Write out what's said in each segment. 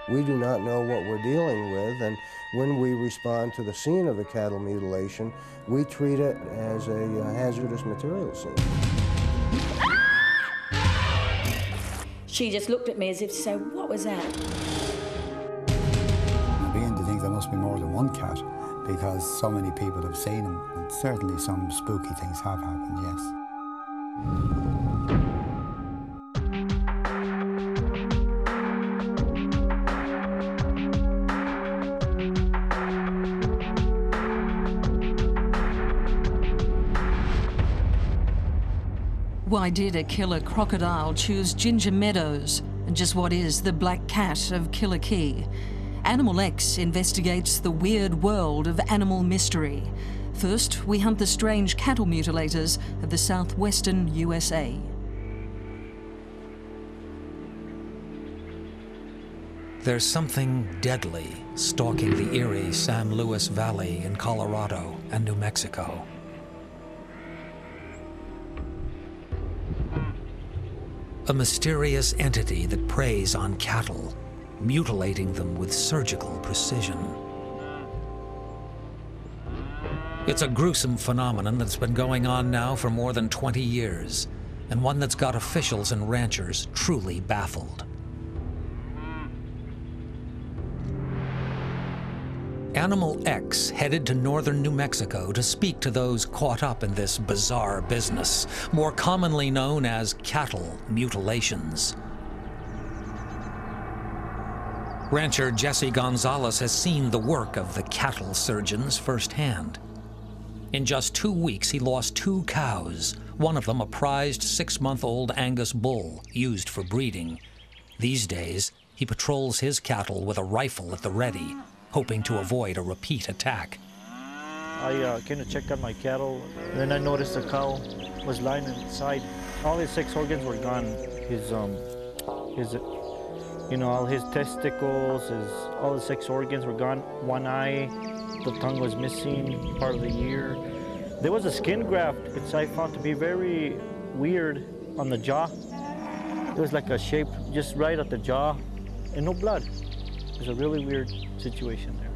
We do not know what we're dealing with, and when we respond to the scene of a cattle mutilation, we treat it as a hazardous material scene. She just looked at me as if to say, what was that? I begin to think there must be more than one cat because so many people have seen them, and certainly some spooky things have happened, yes. Why did a killer crocodile choose Ginger Meadows and just what is the black cat of Killakee? Animal X investigates the weird world of animal mystery. First, we hunt the strange cattle mutilators of the Southwestern USA. There's something deadly stalking the eerie San Luis Valley in Colorado and New Mexico. A mysterious entity that preys on cattle, mutilating them with surgical precision. It's a gruesome phenomenon that's been going on now for more than 20 years, and one that's got officials and ranchers truly baffled. Animal X headed to northern New Mexico to speak to those caught up in this bizarre business, more commonly known as cattle mutilations. Rancher Jesse Gonzalez has seen the work of the cattle surgeons firsthand. In just 2 weeks, he lost 2 cows, one of them a prized 6-month-old Angus bull used for breeding. These days, he patrols his cattle with a rifle at the ready, hoping to avoid a repeat attack. I came to check on my cattle, and then I noticed the cow was lying inside. All his 6 organs were gone. All his testicles, all his 6 organs were gone. 1 eye, the tongue was missing, part of the ear. There was a skin graft, which I found to be very weird on the jaw. It was like a shape just right at the jaw, and no blood. It was a really weird situation there.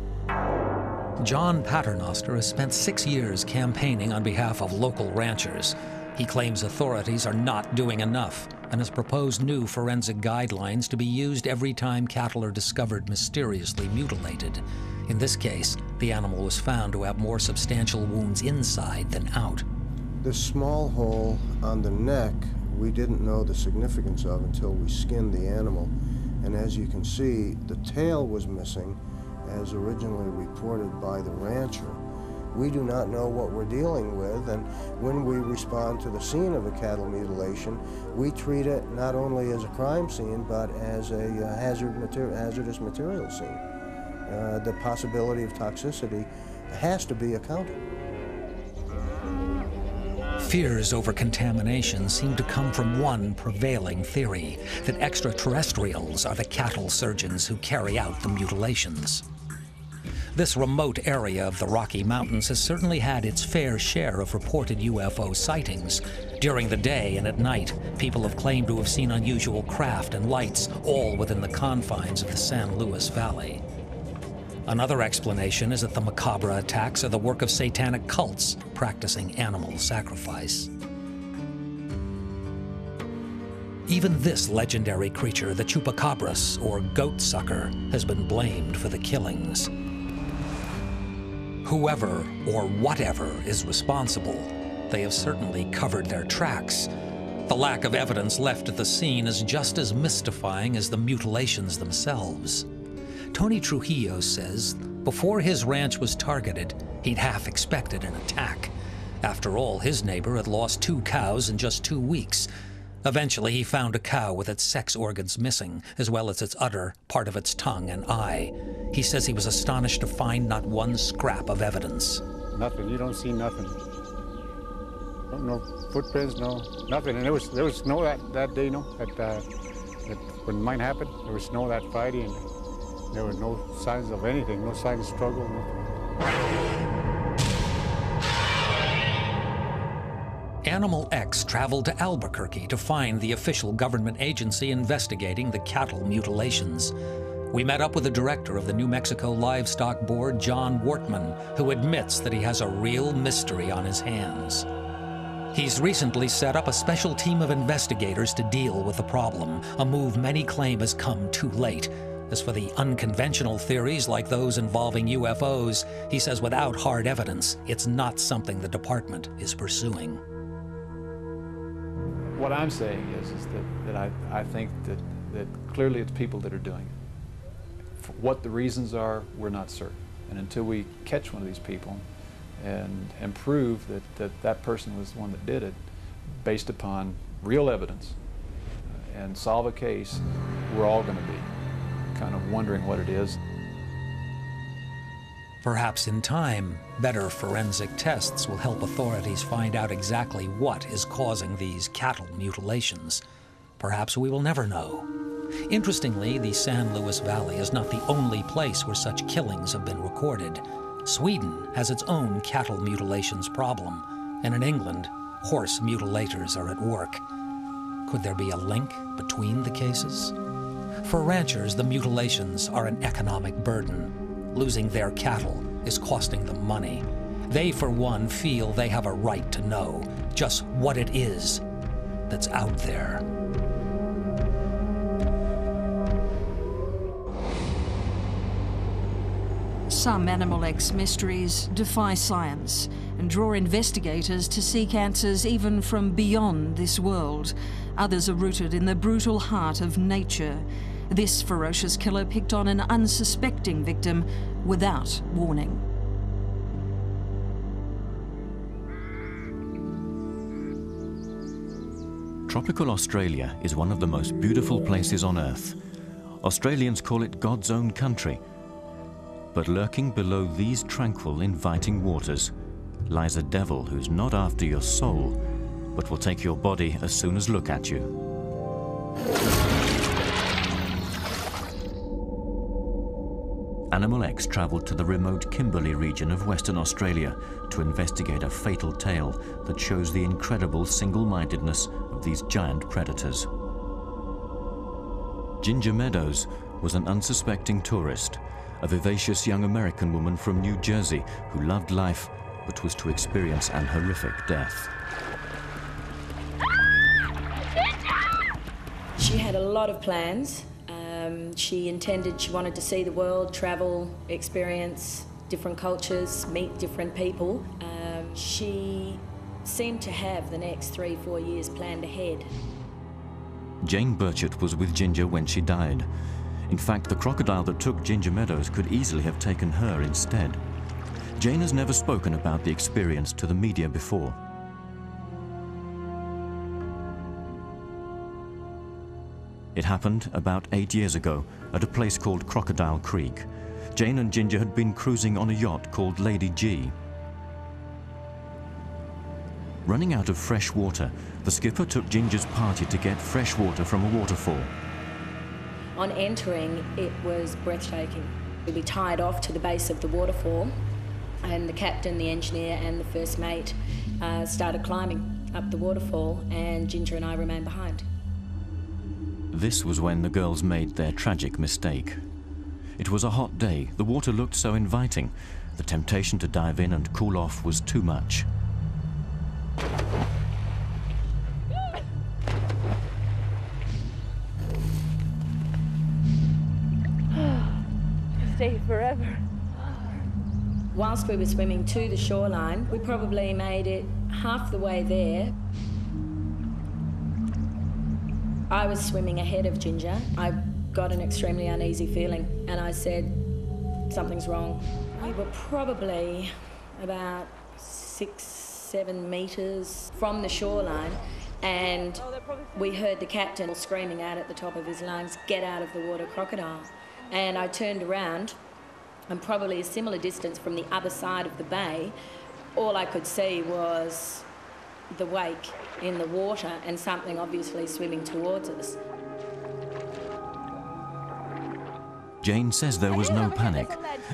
John Paternoster has spent 6 years campaigning on behalf of local ranchers. He claims authorities are not doing enough and has proposed new forensic guidelines to be used every time cattle are discovered mysteriously mutilated. In this case, the animal was found to have more substantial wounds inside than out. This small hole on the neck, we didn't know the significance of until we skinned the animal. And as you can see, the tail was missing, as originally reported by the rancher. We do not know what we're dealing with, and when we respond to the scene of a cattle mutilation, we treat it not only as a crime scene, but as a hazardous material scene. The possibility of toxicity has to be accounted. Fears over contamination seem to come from one prevailing theory, that extra-terrestrials are the cattle surgeons who carry out the mutilations. This remote area of the Rocky Mountains has certainly had its fair share of reported UFO sightings. During the day and at night, people have claimed to have seen unusual craft and lights, all within the confines of the San Luis Valley. Another explanation is that the macabre attacks are the work of satanic cults practicing animal sacrifice. Even this legendary creature, the chupacabras, or goat sucker, has been blamed for the killings. Whoever or whatever is responsible, they have certainly covered their tracks. The lack of evidence left at the scene is just as mystifying as the mutilations themselves. Tony Trujillo says before his ranch was targeted, he'd half expected an attack. After all, his neighbor had lost 2 cows in just 2 weeks. Eventually, he found a cow with its sex organs missing, as well as its udder, part of its tongue and eye. He says he was astonished to find not one scrap of evidence. Nothing. You don't see nothing. No footprints, no nothing. And there was snow that day, that when mine happened, there was snow that Friday, and there were no signs of anything, no signs of struggle, nothing. Animal X traveled to Albuquerque to find the official government agency investigating the cattle mutilations. We met up with the director of the New Mexico Livestock Board, John Wortman, who admits that he has a real mystery on his hands. He's recently set up a special team of investigators to deal with the problem, a move many claim has come too late. As for the unconventional theories like those involving UFOs, he says without hard evidence, it's not something the department is pursuing. What I'm saying is that I think that clearly it's people that are doing it. For what the reasons are, we're not certain. And until we catch one of these people and prove that person was the one that did it, based upon real evidence, and solve a case, we're all going to be kind of wondering what it is. Perhaps in time, better forensic tests will help authorities find out exactly what is causing these cattle mutilations. Perhaps we will never know. Interestingly, the San Luis Valley is not the only place where such killings have been recorded. Sweden has its own cattle mutilations problem, and in England, horse mutilators are at work. Could there be a link between the cases? For ranchers, the mutilations are an economic burden. Losing their cattle is costing them money. They, for one, feel they have a right to know just what it is that's out there. Some Animal X mysteries defy science and draw investigators to seek answers even from beyond this world. Others are rooted in the brutal heart of nature. This ferocious killer picked on an unsuspecting victim without warning. Tropical Australia is one of the most beautiful places on Earth. Australians call it God's own country. But lurking below these tranquil, inviting waters lies a devil who's not after your soul, but will take your body as soon as look at you. Animal X travelled to the remote Kimberley region of Western Australia to investigate a fatal tale that shows the incredible single-mindedness of these giant predators. Ginger Meadows was an unsuspecting tourist, a vivacious young American woman from New Jersey who loved life but was to experience an horrific death. She had a lot of plans. She wanted to see the world, travel, experience different cultures, meet different people. She seemed to have the next 3-4 years planned ahead. Jane Burchett was with Ginger when she died. In fact, the crocodile that took Ginger Meadows could easily have taken her instead. Jane has never spoken about the experience to the media before. It happened about 8 years ago at a place called Crocodile Creek. Jane and Ginger had been cruising on a yacht called Lady G. Running out of fresh water, the skipper took Ginger's party to get fresh water from a waterfall. On entering, it was breathtaking. We tied off to the base of the waterfall, and the captain, the engineer, and the first mate started climbing up the waterfall, and Ginger and I remained behind. This was when the girls made their tragic mistake. It was a hot day. The water looked so inviting. The temptation to dive in and cool off was too much. Stay forever. Whilst we were swimming to the shoreline, we probably made it half the way there. I was swimming ahead of Ginger. I got an extremely uneasy feeling, and I said, something's wrong. We were probably about 6-7 metres from the shoreline, and we heard the captain screaming out at the top of his lungs, "Get out of the water, crocodile." And I turned around, and probably a similar distance from the other side of the bay, all I could see was the wake in the water and something obviously swimming towards us. Jane says there was no panic.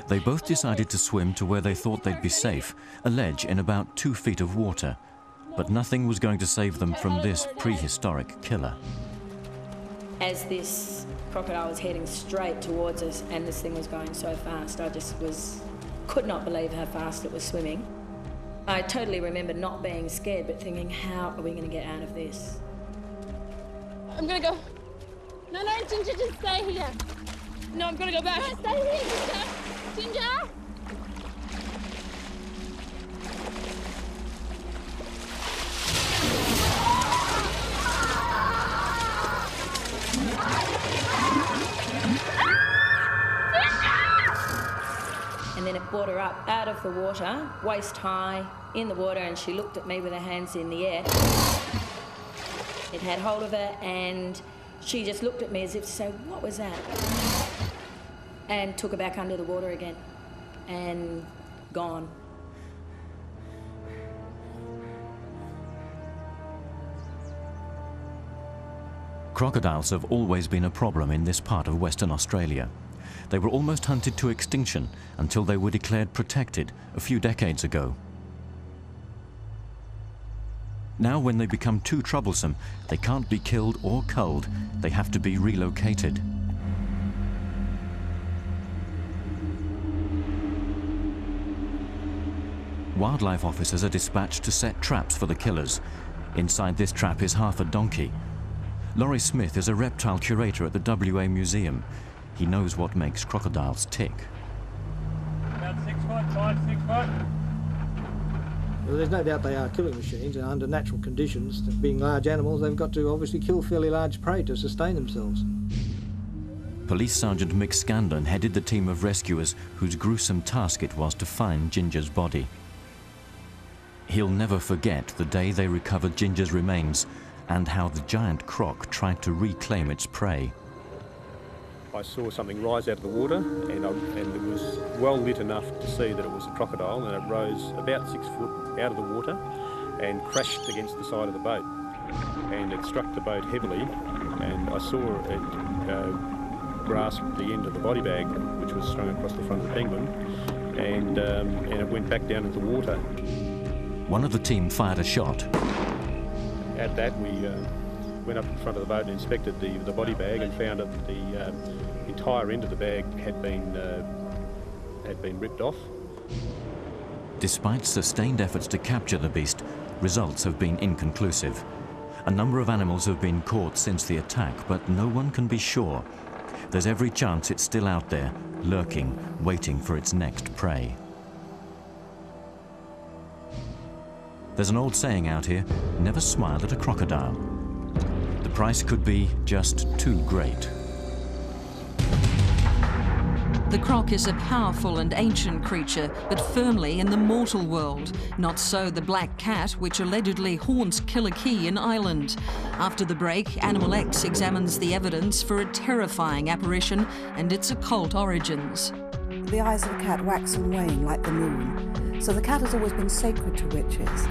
They both decided to swim to where they thought they'd be safe, a ledge in about 2 feet of water. But nothing was going to save them from this prehistoric killer. As this crocodile was heading straight towards us, and this thing was going so fast. I just could not believe how fast it was swimming. I totally remember not being scared, but thinking, how are we going to get out of this? I'm going to go. No, Ginger, just stay here. No, I'm going to go back. No, stay here, Ginger. Ginger! And then it brought her up out of the water, waist high, in the water, and she looked at me with her hands in the air. It had hold of her, and she just looked at me as if to say, what was that? And took her back under the water again, and gone. Crocodiles have always been a problem in this part of Western Australia. They were almost hunted to extinction until they were declared protected a few decades ago. Now, when they become too troublesome, they can't be killed or culled. They have to be relocated. Wildlife officers are dispatched to set traps for the killers. Inside this trap is half a donkey. Laurie Smith is a reptile curator at the WA Museum. He knows what makes crocodiles tick. About 6 foot, 5, 6 foot. Well, there's no doubt they are killing machines, and under natural conditions, being large animals, they've got to obviously kill fairly large prey to sustain themselves. Police Sergeant Mick Scandon headed the team of rescuers whose gruesome task it was to find Ginger's body. He'll never forget the day they recovered Ginger's remains and how the giant croc tried to reclaim its prey. I saw something rise out of the water, and it was well lit enough to see that it was a crocodile, and it rose about 6 foot out of the water and crashed against the side of the boat. And it struck the boat heavily, and I saw it grasp the end of the body bag, which was strung across the front of the penguin, and it went back down into the water. One of the team fired a shot. At that, we went up in front of the boat and inspected the body bag and found that the entire end of the bag had been ripped off. Despite sustained efforts to capture the beast, results have been inconclusive. A number of animals have been caught since the attack, but no one can be sure. There's every chance it's still out there, lurking, waiting for its next prey. There's an old saying out here, never smile at a crocodile. The price could be just too great. The croc is a powerful and ancient creature, but firmly in the mortal world. Not so the black cat, which allegedly haunts Killakee in Ireland. After the break, Animal X examines the evidence for a terrifying apparition and its occult origins. The eyes of a cat wax and wane like the moon, so the cat has always been sacred to witches.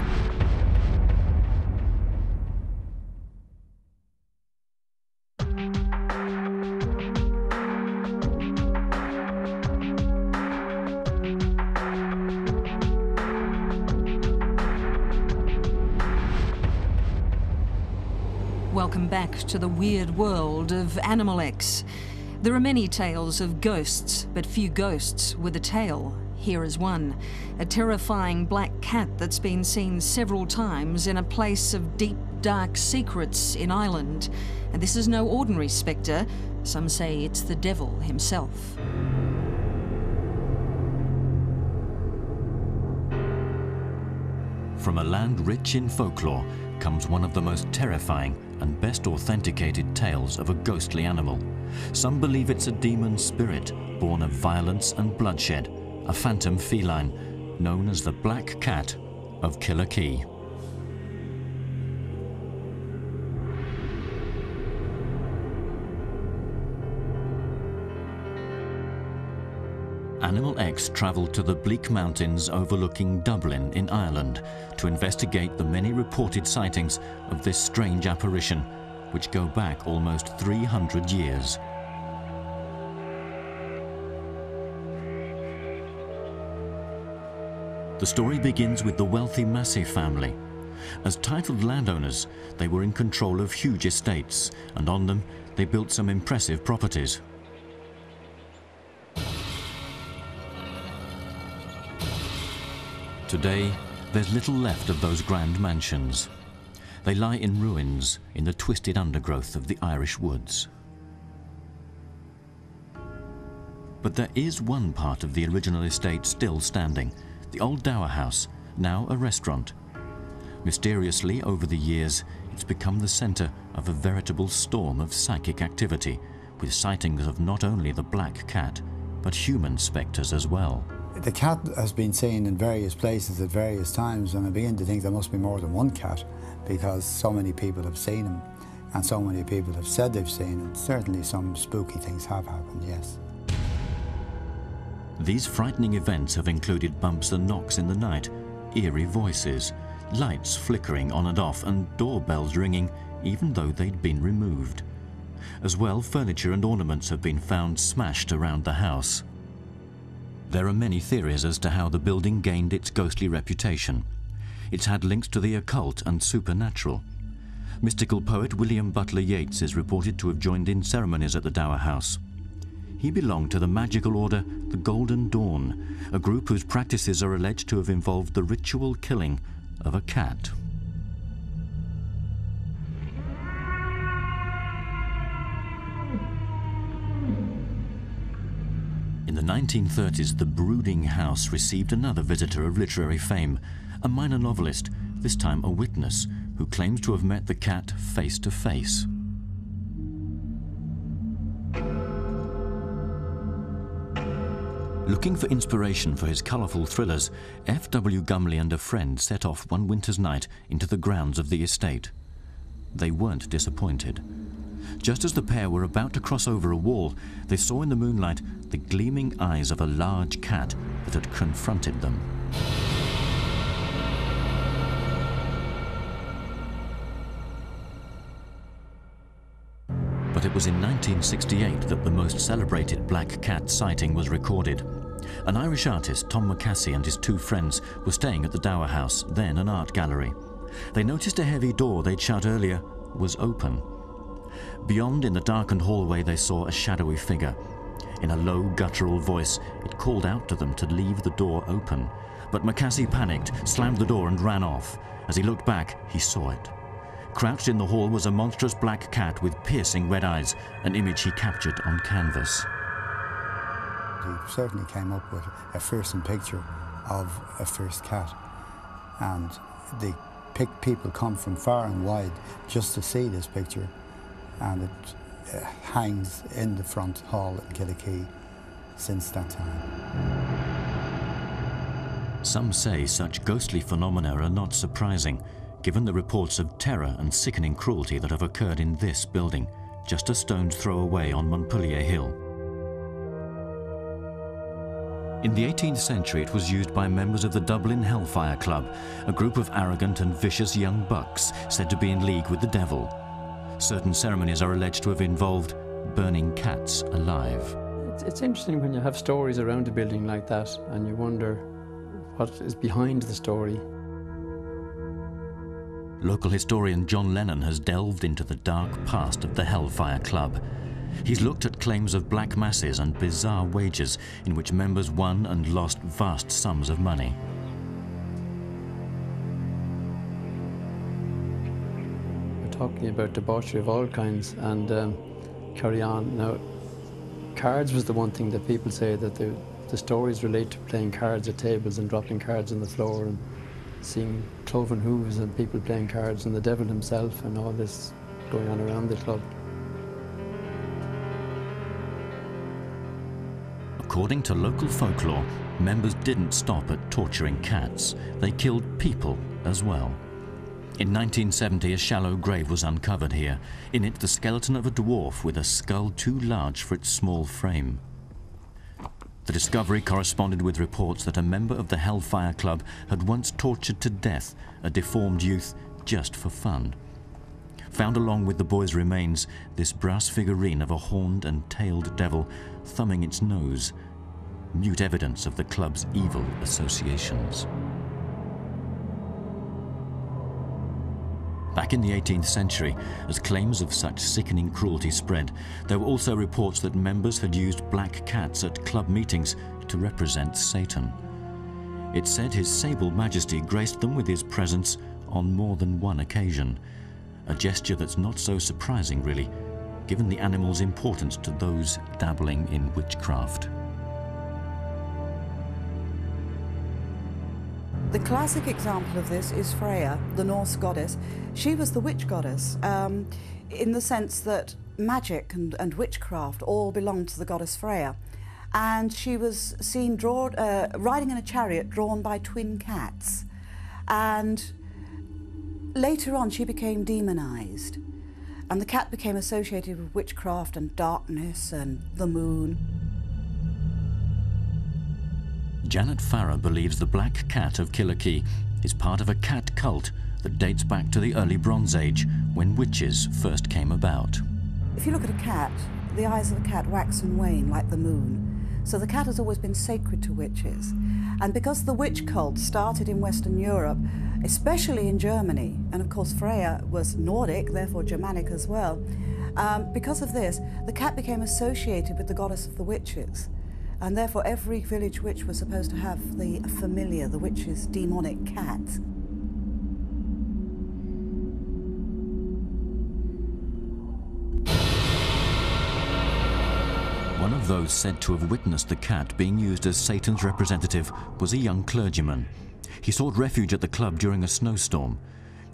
Welcome back to the weird world of Animal X. There are many tales of ghosts, but few ghosts with a tail. Here is one, a terrifying black cat that's been seen several times in a place of deep, dark secrets in Ireland. And this is no ordinary spectre. Some say it's the devil himself. From a land rich in folklore comes one of the most terrifying and best authenticated tales of a ghostly animal. Some believe it's a demon spirit born of violence and bloodshed, a phantom feline known as the Black Cat of Killakee. Animal X travelled to the bleak mountains overlooking Dublin in Ireland to investigate the many reported sightings of this strange apparition, which go back almost 300 years. The story begins with the wealthy Massey family. As titled landowners, they were in control of huge estates, and on them they built some impressive properties. Today, there's little left of those grand mansions. They lie in ruins in the twisted undergrowth of the Irish woods. But there is one part of the original estate still standing, the old dower house, now a restaurant. Mysteriously, over the years, it's become the centre of a veritable storm of psychic activity, with sightings of not only the black cat, but human spectres as well. The cat has been seen in various places at various times, and I begin to think there must be more than one cat, because so many people have seen him, and so many people have said they've seen him. Certainly some spooky things have happened, yes. These frightening events have included bumps and knocks in the night, eerie voices, lights flickering on and off, and doorbells ringing even though they'd been removed. As well, furniture and ornaments have been found smashed around the house. There are many theories as to how the building gained its ghostly reputation. It's had links to the occult and supernatural. Mystical poet William Butler Yeats is reported to have joined in ceremonies at the Dower House. He belonged to the magical order the Golden Dawn, a group whose practices are alleged to have involved the ritual killing of a cat. In the 1930s, the brooding house received another visitor of literary fame, a minor novelist, this time a witness, who claims to have met the cat face to face. Looking for inspiration for his colourful thrillers, F.W. Gumley and a friend set off one winter's night into the grounds of the estate. They weren't disappointed. Just as the pair were about to cross over a wall, they saw in the moonlight the gleaming eyes of a large cat that had confronted them. But it was in 1968 that the most celebrated black cat sighting was recorded. An Irish artist, Tom Macassey, and his two friends were staying at the Dower House, then an art gallery. They noticed a heavy door they'd shut earlier was open. Beyond, in the darkened hallway, they saw a shadowy figure. In a low, guttural voice, it called out to them to leave the door open. But Macassey panicked, slammed the door and ran off. As he looked back, he saw it. Crouched in the hall was a monstrous black cat with piercing red eyes, an image he captured on canvas. He certainly came up with a fearsome picture of a fierce cat, and people come from far and wide just to see this picture, and it hangs in the front hall in Killakee since that time. Some say such ghostly phenomena are not surprising, given the reports of terror and sickening cruelty that have occurred in this building, just a stone's throw away on Montpellier Hill. In the 18th century, it was used by members of the Dublin Hellfire Club, a group of arrogant and vicious young bucks said to be in league with the devil. Certain ceremonies are alleged to have involved burning cats alive. It's interesting when you have stories around a building like that and you wonder what is behind the story. Local historian John Lennon has delved into the dark past of the Hellfire Club. He's looked at claims of black masses and bizarre wagers in which members won and lost vast sums of money. We're talking about debauchery of all kinds and carry on. Now, cards was the one thing that people say that the stories relate to playing cards at tables and dropping cards on the floor and seeing cloven hooves and people playing cards and the devil himself and all this going on around the club. According to local folklore, members didn't stop at torturing cats. They killed people as well. In 1970, a shallow grave was uncovered here. In it, the skeleton of a dwarf with a skull too large for its small frame. The discovery corresponded with reports that a member of the Hellfire Club had once tortured to death a deformed youth just for fun. Found along with the boy's remains, this brass figurine of a horned and tailed devil thumbing its nose, mute evidence of the club's evil associations. Back in the 18th century, as claims of such sickening cruelty spread, there were also reports that members had used black cats at club meetings to represent Satan. It said His Sable Majesty graced them with his presence on more than one occasion, a gesture that's not so surprising, really, given the animal's importance to those dabbling in witchcraft. The classic example of this is Freya, the Norse goddess. She was the witch goddess, in the sense that magic and witchcraft all belonged to the goddess Freya. And she was seen riding in a chariot drawn by twin cats. And later on she became demonized. And the cat became associated with witchcraft and darkness and the moon. Janet Farrer believes the black cat of Killakee is part of a cat cult that dates back to the early Bronze Age, when witches first came about. If you look at a cat, the eyes of the cat wax and wane like the moon. So the cat has always been sacred to witches. And because the witch cult started in Western Europe, especially in Germany, and of course Freya was Nordic, therefore Germanic as well, because of this, the cat became associated with the goddess of the witches. And therefore every village witch was supposed to have the familiar, the witch's demonic cat. One of those said to have witnessed the cat being used as Satan's representative was a young clergyman. He sought refuge at the club during a snowstorm.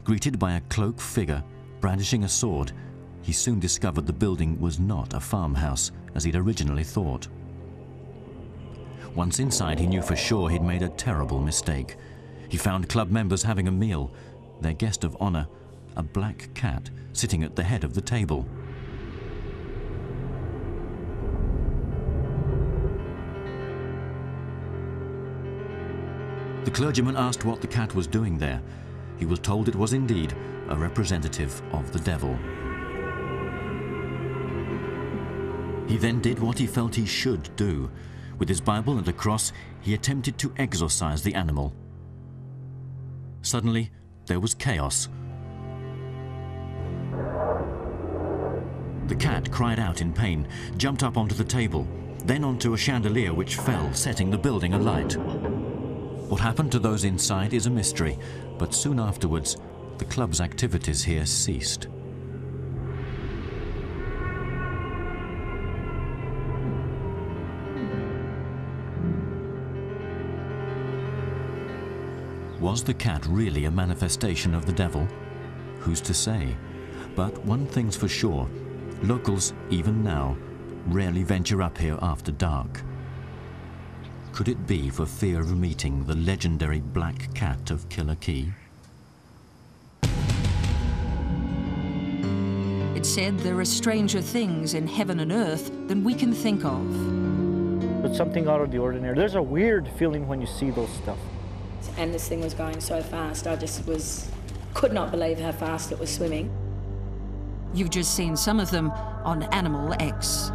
Greeted by a cloaked figure brandishing a sword, he soon discovered the building was not a farmhouse, as he'd originally thought. Once inside, he knew for sure he'd made a terrible mistake. He found club members having a meal, their guest of honor, a black cat, sitting at the head of the table. The clergyman asked what the cat was doing there. He was told it was indeed a representative of the devil. He then did what he felt he should do. With his Bible and a cross, he attempted to exorcise the animal. Suddenly, there was chaos. The cat cried out in pain, jumped up onto the table, then onto a chandelier which fell, setting the building alight. What happened to those inside is a mystery, but soon afterwards, the club's activities here ceased. Was the cat really a manifestation of the devil? Who's to say? But one thing's for sure, locals, even now, rarely venture up here after dark. Could it be for fear of meeting the legendary black cat of Killakee? It's said there are stranger things in heaven and earth than we can think of. It's something out of the ordinary. There's a weird feeling when you see those stuff. And this thing was going so fast, I just could not believe how fast it was swimming. You've just seen some of them on Animal X.